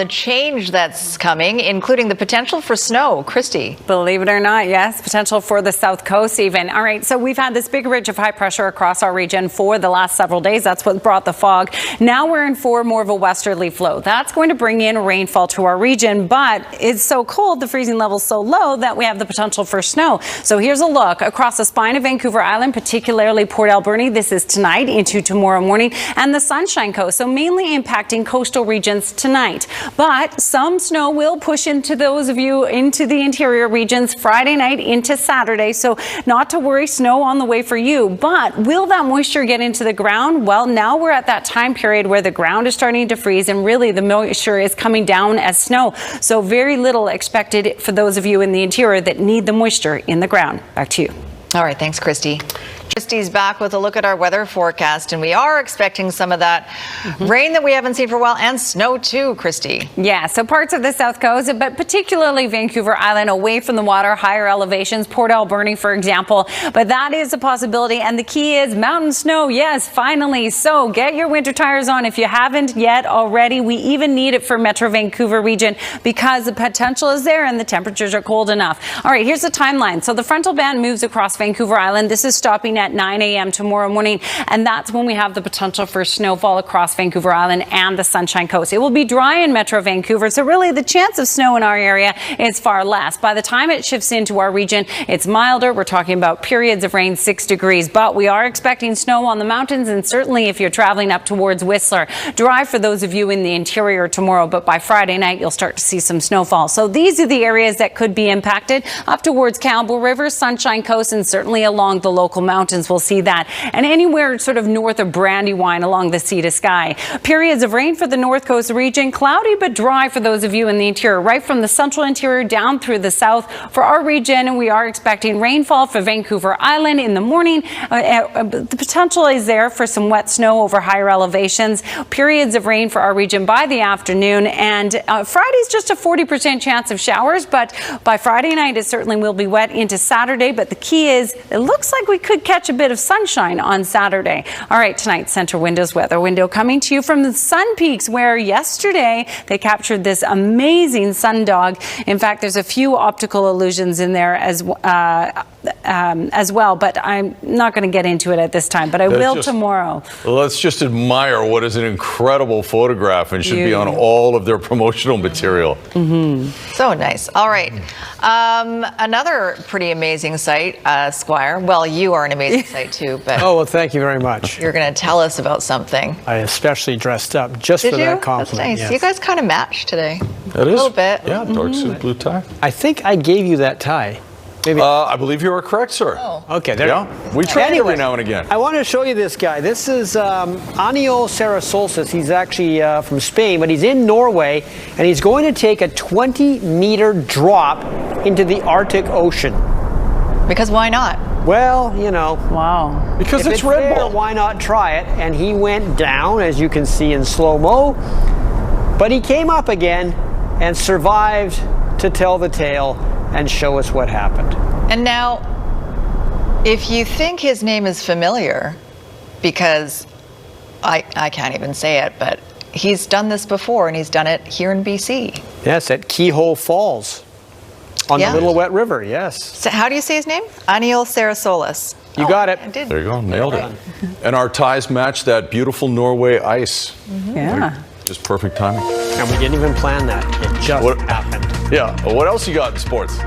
the change that's coming, including the potential for snow. Kristi. Believe it or not, yes, potential for the south coast even. All right, so we've had this big ridge of high pressure across our region for the last several days. That's what brought the fog. Now we're in for more of a westerly flow. That's going to bring in rainfall to our region, but it's so cold, the freezing level's so low that we have the potential for snow. So here's a look across the spine of Vancouver Island, particularly Port Alberni. This is tonight into tomorrow morning, and the Sunshine Coast, so mainly impacting coastal regions tonight. But some snow will push into those of you into the interior regions Friday night into Saturday, so not to worry, snow on the way for you. But will that moisture get into the ground? Well, now we're at that time period where the ground is starting to freeze and really the moisture is coming down as snow. So very little expected for those of you in the interior that need the moisture in the ground. Back to you. All right, thanks, Kristi. Kristi's back with a look at our weather forecast, and we are expecting some of that rain that we haven't seen for a while, and snow too, Kristi. Yeah, so parts of the south coast, but particularly Vancouver Island, away from the water, higher elevations, Port Alberni, for example. But that is a possibility, and the key is mountain snow. Yes, finally. So get your winter tires on if you haven't yet already. We even need it for Metro Vancouver region because the potential is there and the temperatures are cold enough. All right, here's the timeline. So the frontal band moves across Vancouver Island. This is stopping at 9 a.m. tomorrow morning, and that's when we have the potential for snowfall across Vancouver Island and the Sunshine Coast. It will be dry in Metro Vancouver, so really the chance of snow in our area is far less. By the time it shifts into our region, it's milder. We're talking about periods of rain 6 degrees, but we are expecting snow on the mountains, and certainly if you're traveling up towards Whistler. Dry for those of you in the interior tomorrow, but by Friday night you'll start to see some snowfall. So these are the areas that could be impacted up towards Campbell River, Sunshine Coast, and certainly along the local mountains. We'll see that. And anywhere sort of north of Brandywine along the sea to sky. Periods of rain for the north coast region, cloudy but dry for those of you in the interior, right from the central interior down through the south. For our region, and we are expecting rainfall for Vancouver Island in the morning. The potential is there for some wet snow over higher elevations. Periods of rain for our region by the afternoon, and Friday's just a 40% chance of showers, but by Friday night it certainly will be wet into Saturday. But the key is it looks like we could catch a bit of sunshine on Saturday. All right, tonight's Central Windows weather window coming to you from the Sun Peaks, where yesterday they captured this amazing sundog. In fact, there's a few optical illusions in there as well, but I'm not going to get into it at this time, but I will tomorrow. Let's just admire what is an incredible photograph and should be on all of their promotional material. So nice. All right. Another pretty amazing sight, Squire. Well, you are an amazing sight too, but oh, well, thank you very much. You're going to tell us about something. I especially dressed up just for that compliment. That's nice. Yes. You guys kind of match today. That is. A little bit. Yeah, dark suit, blue tie. I think I gave you that tie. Maybe. I believe you are correct, sir. Oh. Okay, there. Yeah, we trade every now and again. I want to show you this guy. This is Aniol Sarasolsis. He's actually from Spain, but he's in Norway, and he's going to take a 20-meter drop into the Arctic Ocean. Because why not? Well, you know. Wow. Because if it's Red Bull. Why not try it? And he went down, as you can see in slow-mo, but he came up again and survived to tell the tale and show us what happened. And now, if you think his name is familiar, because I can't even say it, but he's done this before, and he's done it here in BC. Yes, at Keyhole Falls on the Little Wet River, yes. So how do you say his name? Aniol Sarasolsis. You got it. I did. There you go, nailed it. And our ties match that beautiful Norway ice. Yeah. Just perfect timing. And we didn't even plan that. It just happened. Yeah, what else you got in sports?